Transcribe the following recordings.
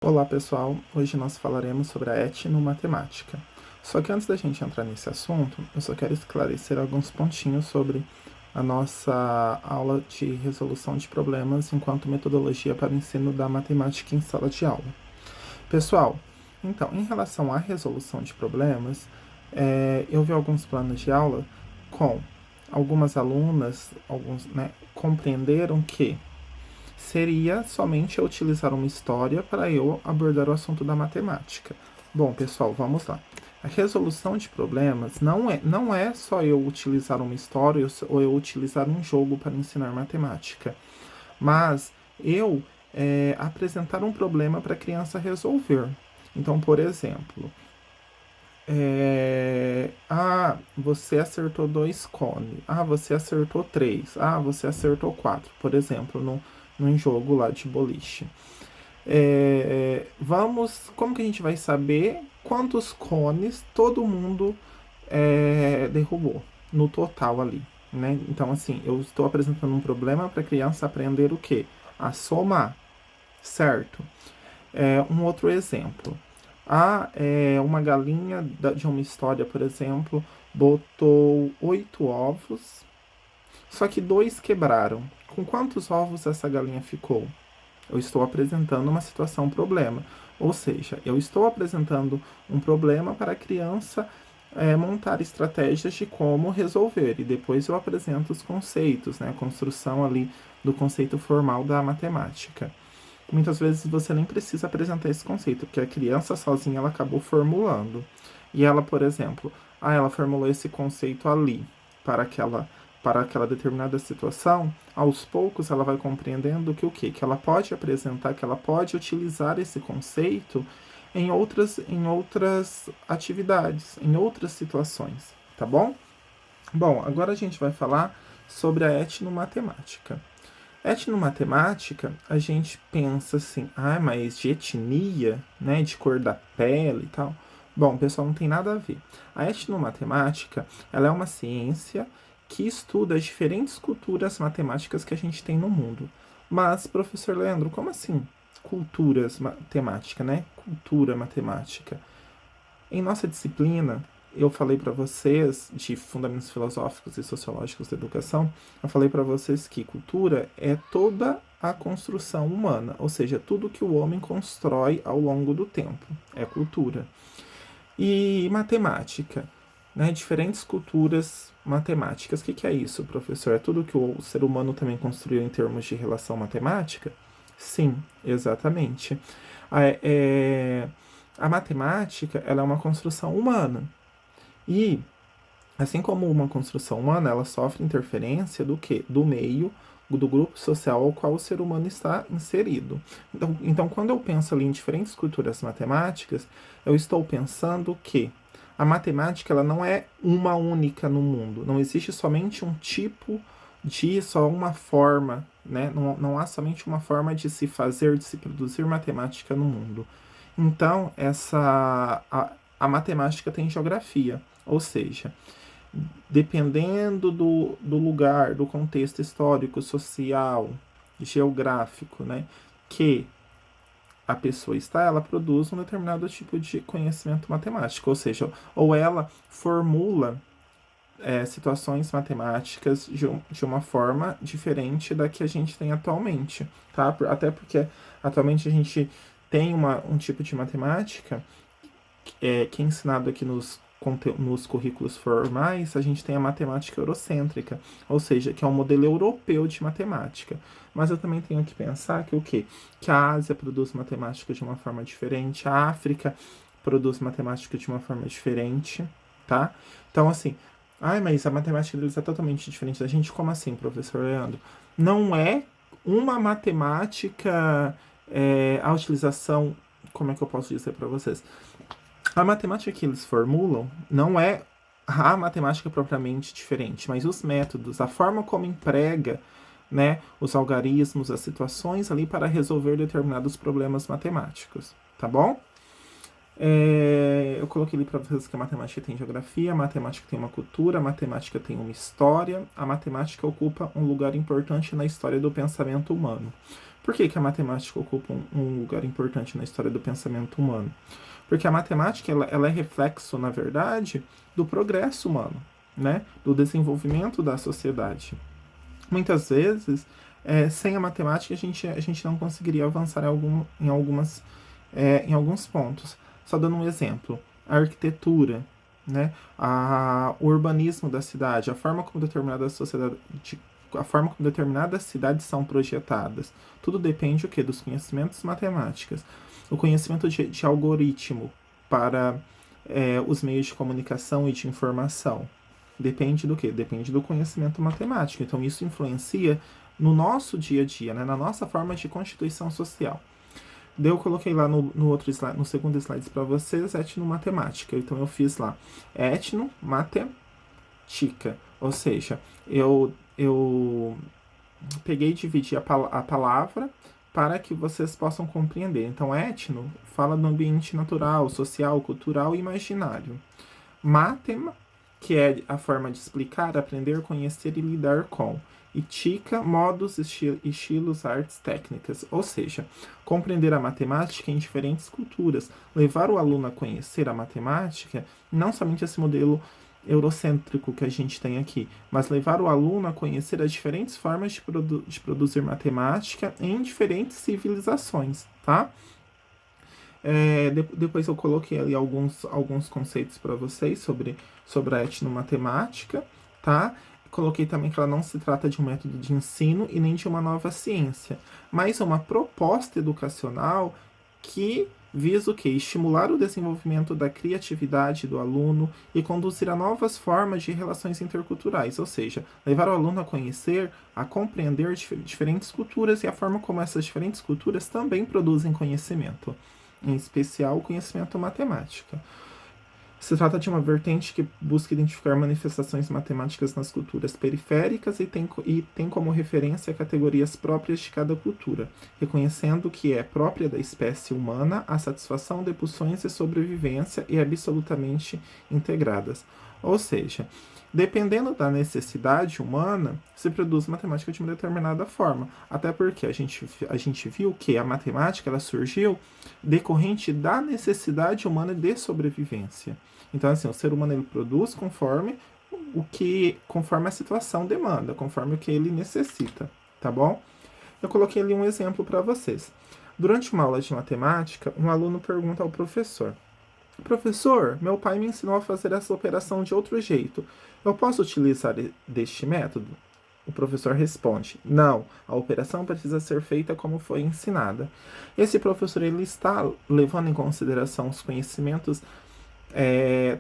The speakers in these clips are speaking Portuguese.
Olá pessoal, hoje nós falaremos sobre a etnomatemática. Só que antes da gente entrar nesse assunto, eu só quero esclarecer alguns pontinhos sobre a nossa aula de resolução de problemas enquanto metodologia para o ensino da matemática em sala de aula. Pessoal, então, em relação à resolução de problemas, eu vi alguns planos de aula com algumas alunas, compreenderam que seria somente eu utilizar uma história para eu abordar o assunto da matemática. Bom, pessoal, vamos lá. A resolução de problemas não é só eu utilizar uma história ou eu utilizar um jogo para ensinar matemática, mas eu apresentar um problema para a criança resolver. Então, por exemplo, você acertou 2 cones. Você acertou 3. Você acertou 4. Por exemplo, num jogo lá de boliche. Como que a gente vai saber quantos cones todo mundo derrubou no total ali, né? Então, assim, eu estou apresentando um problema para a criança aprender o quê? A somar, certo? Um outro exemplo. Uma galinha de uma história, por exemplo, botou 8 ovos, só que 2 quebraram. Com quantos ovos essa galinha ficou? Eu estou apresentando uma situação, um problema. Ou seja, eu estou apresentando um problema para a criança montar estratégias de como resolver. E depois eu apresento os conceitos, né? A construção ali do conceito formal da matemática. Muitas vezes você nem precisa apresentar esse conceito, porque a criança sozinha ela acabou formulando. E ela, por exemplo, ela formulou esse conceito ali para aquela determinada situação. Aos poucos ela vai compreendendo que o quê? Que ela pode apresentar, que ela pode utilizar esse conceito em outras atividades, em outras situações, tá bom? Bom, agora a gente vai falar sobre a etnomatemática. Etnomatemática, a gente pensa assim, mas de etnia, né, de cor da pele e tal. Bom, pessoal, não tem nada a ver. A etnomatemática, ela é uma ciência que estuda as diferentes culturas matemáticas que a gente tem no mundo. Mas, professor Leandro, como assim culturas matemática, né? Cultura matemática. Em nossa disciplina, eu falei para vocês de fundamentos filosóficos e sociológicos da educação, eu falei para vocês que cultura é toda a construção humana, ou seja, tudo que o homem constrói ao longo do tempo, é cultura. E matemática, né? Diferentes culturas matemáticas. O que é isso, professor? É tudo que o ser humano também construiu em termos de relação matemática? Sim, exatamente. A matemática, ela é uma construção humana. E, assim como uma construção humana, ela sofre interferência do quê? Do meio, do grupo social ao qual o ser humano está inserido. Então, quando eu penso ali em diferentes culturas matemáticas, eu estou pensando que a matemática ela não é uma única no mundo. Não existe somente um tipo só uma forma, né? Não há somente uma forma de se fazer, de se produzir matemática no mundo. Então, a matemática tem geografia, ou seja, dependendo do lugar, do contexto histórico, social, geográfico, né, que a pessoa está, ela produz um determinado tipo de conhecimento matemático, ou seja, ou ela formula situações matemáticas de uma forma diferente da que a gente tem atualmente, tá? Até porque atualmente a gente tem um tipo de matemática que é ensinado aqui nos currículos formais, a gente tem a matemática eurocêntrica, ou seja, que é um modelo europeu de matemática. Mas eu também tenho que pensar que o quê? Que a Ásia produz matemática de uma forma diferente, a África produz matemática de uma forma diferente, tá? Então, assim, mas a matemática deles é totalmente diferente da gente. Como assim, professor Leandro? Não é uma matemática, a utilização, como é que eu posso dizer para vocês? A matemática que eles formulam não é a matemática propriamente diferente, mas os métodos, a forma como emprega, né, os algarismos, as situações ali para resolver determinados problemas matemáticos, tá bom? Eu coloquei ali para vocês que a matemática tem geografia, a matemática tem uma cultura, a matemática tem uma história, a matemática ocupa um lugar importante na história do pensamento humano. Por que que a matemática ocupa um lugar importante na história do pensamento humano? Porque a matemática ela é reflexo, na verdade, do progresso humano, né? Do desenvolvimento da sociedade. Muitas vezes, sem a matemática, a gente não conseguiria avançar em alguns pontos. Só dando um exemplo, a arquitetura, né? O urbanismo da cidade, a forma como determinadas cidades são projetadas. Tudo depende o quê? Dos conhecimentos matemáticos. O conhecimento de algoritmo para os meios de comunicação e de informação. Depende do quê? Depende do conhecimento matemático. Então, isso influencia no nosso dia a dia, né? Na nossa forma de constituição social. Daí eu coloquei lá no outro slide, no segundo slide para vocês, etnomatemática. Então, eu fiz lá etnomatemática. Ou seja, eu peguei e dividi a palavra para que vocês possam compreender. Então, etno fala do ambiente natural, social, cultural e imaginário. Matem, que é a forma de explicar, aprender, conhecer e lidar com. E tica, modos, estilos, artes, técnicas. Ou seja, compreender a matemática em diferentes culturas. Levar o aluno a conhecer a matemática, não somente esse modelo eurocêntrico que a gente tem aqui, mas levar o aluno a conhecer as diferentes formas de produzir matemática em diferentes civilizações, tá? Depois eu coloquei ali alguns conceitos para vocês sobre a etnomatemática, tá? Coloquei também que ela não se trata de um método de ensino e nem de uma nova ciência, mas uma proposta educacional que visa o quê? Estimular o desenvolvimento da criatividade do aluno e conduzir a novas formas de relações interculturais, ou seja, levar o aluno a conhecer, a compreender diferentes culturas e a forma como essas diferentes culturas também produzem conhecimento, em especial o conhecimento matemático. Se trata de uma vertente que busca identificar manifestações matemáticas nas culturas periféricas e tem como referência categorias próprias de cada cultura, reconhecendo que é própria da espécie humana a satisfação de pulsões de sobrevivência e absolutamente integradas. Ou seja, dependendo da necessidade humana, se produz matemática de uma determinada forma. Até porque a gente viu que a matemática ela surgiu decorrente da necessidade humana de sobrevivência. Então, assim, o ser humano ele produz conforme a situação demanda, conforme o que ele necessita, tá bom? Eu coloquei ali um exemplo para vocês. Durante uma aula de matemática, um aluno pergunta ao professor: Professor, meu pai me ensinou a fazer essa operação de outro jeito. Eu posso utilizar deste método? O professor responde: não, a operação precisa ser feita como foi ensinada. Esse professor ele está levando em consideração os conhecimentos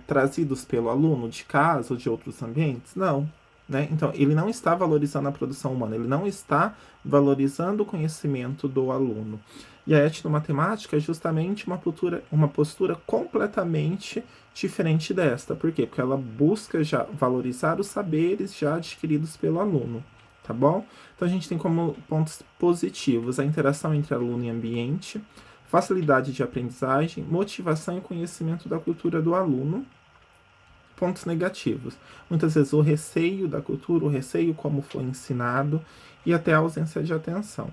trazidos pelo aluno de casa ou de outros ambientes? Não. Né? Então, ele não está valorizando a produção humana, ele não está valorizando o conhecimento do aluno. E a etnomatemática é justamente uma postura completamente diferente desta. Por quê? Porque ela busca já valorizar os saberes já adquiridos pelo aluno, tá bom? Então, a gente tem como pontos positivos a interação entre aluno e ambiente, facilidade de aprendizagem, motivação e conhecimento da cultura do aluno. Pontos negativos. Muitas vezes o receio da cultura, o receio como foi ensinado e até a ausência de atenção,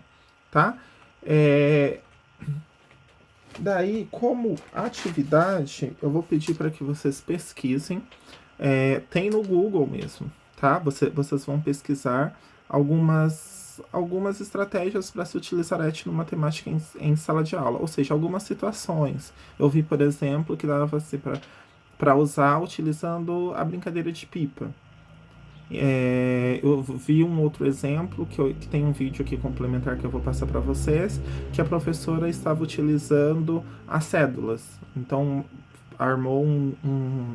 tá? Daí, como atividade, eu vou pedir para que vocês pesquisem. Tem no Google mesmo, tá? Vocês vão pesquisar algumas estratégias para se utilizar a etnomatemática em sala de aula, ou seja, algumas situações. Eu vi, por exemplo, que dava para usar utilizando a brincadeira de pipa. Eu vi um outro exemplo, que tem um vídeo aqui complementar que eu vou passar para vocês, que a professora estava utilizando as cédulas. Então, armou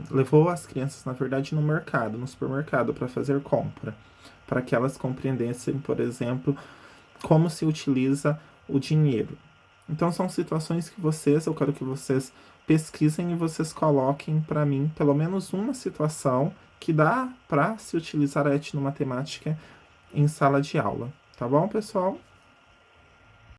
levou as crianças, na verdade, no supermercado, para fazer compra, para que elas compreendessem, por exemplo, como se utiliza o dinheiro. Então, são situações que eu quero que vocês pesquisem e vocês coloquem para mim pelo menos uma situação que dá para se utilizar a etnomatemática em sala de aula. Tá bom, pessoal?